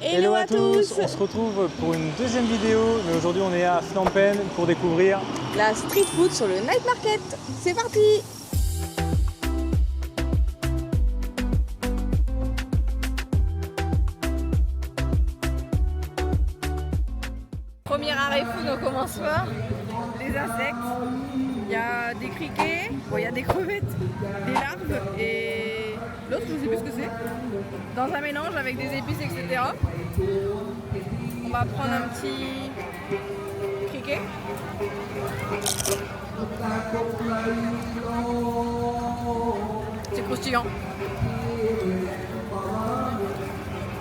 Hello à tous. On se retrouve pour une deuxième vidéo, mais aujourd'hui on est à Phnom Penh pour découvrir la street food sur le night market. C'est parti. Premier arrêt food, on commence par les insectes. Il y a des criquets, bon, il y a des crevettes, des larves et l'autre je sais plus ce que c'est. Dans un mélange avec des épices, etc. On va prendre un petit criquet. C'est croustillant.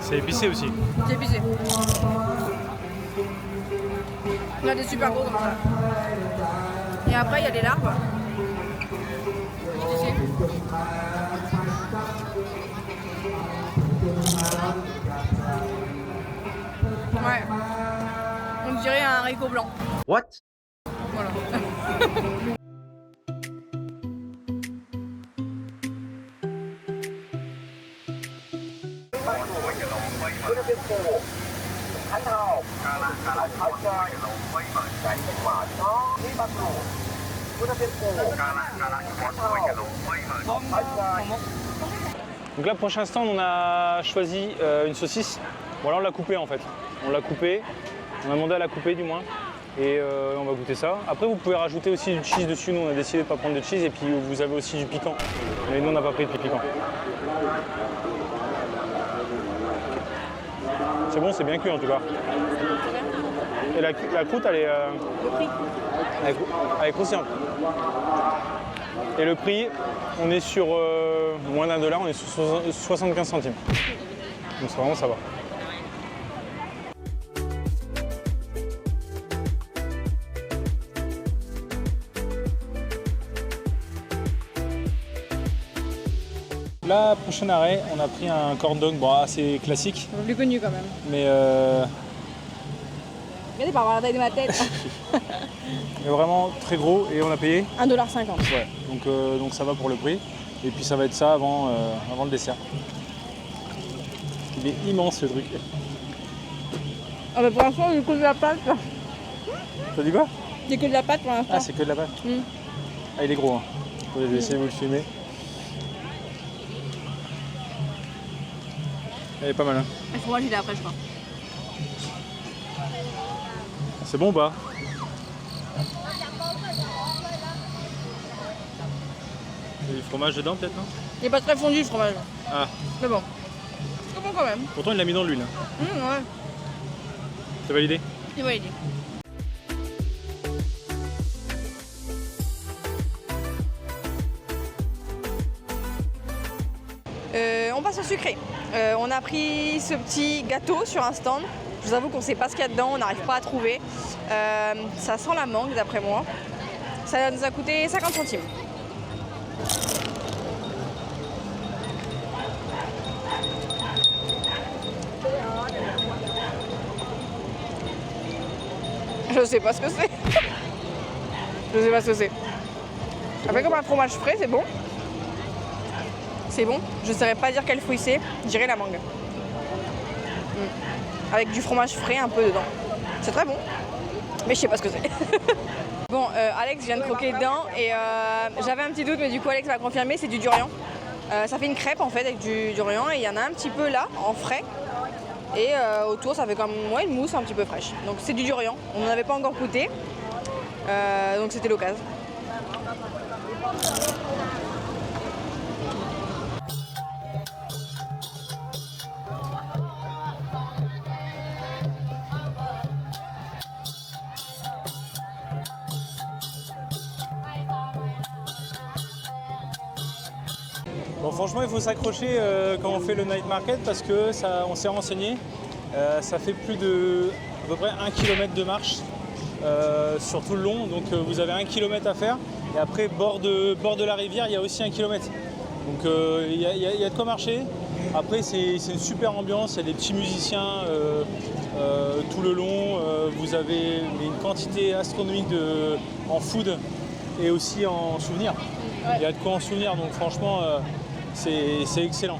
c'est épicé aussi. C'est épicé. On a des super gros comme ça. Et après il y a des larves. Ici. Ouais. On dirait un haricot blanc. What? Voilà. Donc là, prochain stand, on a choisi une saucisse. Bon là on l'a coupée en fait. On l'a coupée, on a demandé à la couper du moins. Et on va goûter ça. Après vous pouvez rajouter aussi du cheese dessus. Nous on a décidé de ne pas prendre de cheese et puis vous avez aussi du piquant. Mais nous on n'a pas pris de piquant. C'est bon, c'est bien cuit en tout cas. Et la croûte elle est, elle est croustillante. Et le prix, on est sur moins d'$1, on est sur 75 centimes. Donc c'est vraiment ça va. Là, prochain arrêt, on a pris un corn dog, bon, assez classique. Plus connu quand même. Mais Regardez par la taille de ma tête. mais vraiment très gros et on a payé $1,50. Ouais, donc ça va pour le prix. Et puis ça va être ça avant le dessert. Il est immense ce truc. Ah bah pour l'instant, j'ai que de la pâte. T'as dit quoi? J'ai que de la pâte pour l'instant. Ah, c'est que de la pâte. Ah, il est gros. Hein. Attendez, je vais essayer de vous le filmer. Elle est pas mal. Hein. Le fromage, il est après, je crois. C'est bon ou pas? Il y a du fromage dedans peut-être, non? Il est pas très fondu, le fromage. Ah, Mais bon. C'est bon quand même. pourtant il l'a mis dans l'huile. Ouais. C'est validé? C'est validé. On passe au sucré. On a pris ce petit gâteau sur un stand. Je vous avoue qu'on ne sait pas ce qu'il y a dedans, on n'arrive pas à trouver. Ça sent la mangue d'après moi. Ça nous a coûté 50 centimes. Je sais pas ce que c'est. Je sais pas ce que c'est. Ça fait comme un fromage frais, c'est bon. C'est bon. Je ne saurais pas dire quel fruit c'est. Je dirais la mangue. Avec du fromage frais un peu dedans. C'est très bon. Mais je sais pas ce que c'est. Bon, Alex vient de croquer dedans et j'avais un petit doute, mais du coup Alex m'a confirmé, c'est du durian. Ça fait une crêpe en fait avec du durian et il y en a un petit peu là, en frais. Et autour, ça fait comme une mousse un petit peu fraîche. Donc c'est du durian. On n'en avait pas encore goûté. Donc c'était l'occasion. Bon, franchement, il faut s'accrocher quand on fait le night market parce que on s'est renseigné. Ça fait plus de à peu près 1 km de marche sur tout le long. Donc vous avez 1 km à faire. Et après, bord de la rivière, il y a aussi 1 km. Donc il y a de quoi marcher. Après, c'est une super ambiance. Il y a des petits musiciens tout le long. Vous avez une quantité astronomique en food et aussi en souvenirs. Ouais. Il y a de quoi en souvenir. Donc franchement, c'est excellent.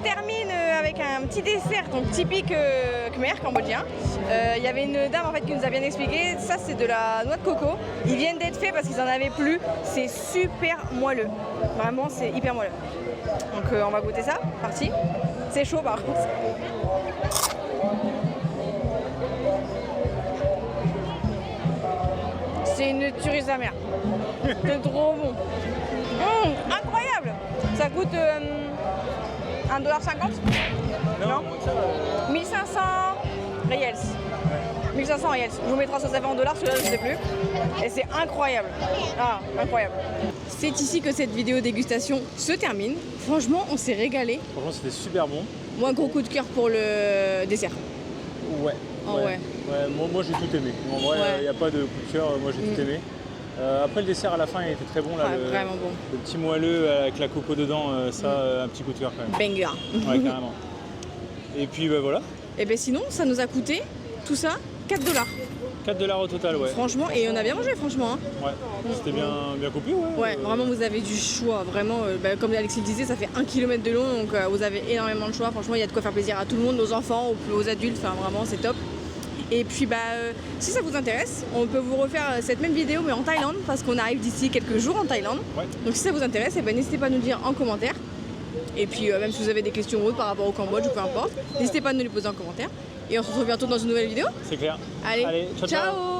termine avec un petit dessert donc typique khmer cambodgien. Il y avait une dame en fait qui nous a bien expliqué, ça c'est de la noix de coco. Ils viennent d'être faits parce qu'ils en avaient plus. C'est super moelleux. Vraiment c'est hyper moelleux. Donc on va goûter ça, parti. C'est chaud par contre. C'est une tuerie sa mère. C'est trop bon. Incroyable. Ça coûte 1,50 $. Non, 1500 riels. 1500 riels. Je vous mettrai ça fait en dollars, celui-là je ne sais plus. Et c'est incroyable. Ah, incroyable. C'est ici que cette vidéo dégustation se termine. Franchement, on s'est régalé. Franchement, c'était super bon. Moi, gros coup de cœur pour le dessert. Ouais. Oh, ouais. Moi j'ai tout aimé. En vrai, il n'y a pas de coup de cœur, moi j'ai tout aimé. Après le dessert à la fin il était très bon là, vraiment bon. Le petit moelleux avec la coco dedans, ça un petit coup de cœur quand même. Banger. Ouais, carrément. Et puis voilà. Et ben sinon ça nous a coûté tout ça 4 $. 4 $ au total, ouais. Franchement, et on a bien mangé franchement. Hein. Ouais, c'était bien coupé, ouais. Ouais, vraiment vous avez du choix, vraiment, comme Alexis le disait, ça fait 1 km de long, donc vous avez énormément de choix. Franchement, il y a de quoi faire plaisir à tout le monde, aux enfants, aux adultes, enfin vraiment c'est top. Et puis si ça vous intéresse, on peut vous refaire cette même vidéo mais en Thaïlande parce qu'on arrive d'ici quelques jours en Thaïlande. Ouais. Donc si ça vous intéresse, n'hésitez pas à nous le dire en commentaire. Et puis même si vous avez des questions ou autres par rapport au Cambodge ou peu importe, n'hésitez pas à nous les poser en commentaire. Et on se retrouve bientôt dans une nouvelle vidéo. C'est clair. Allez, ciao.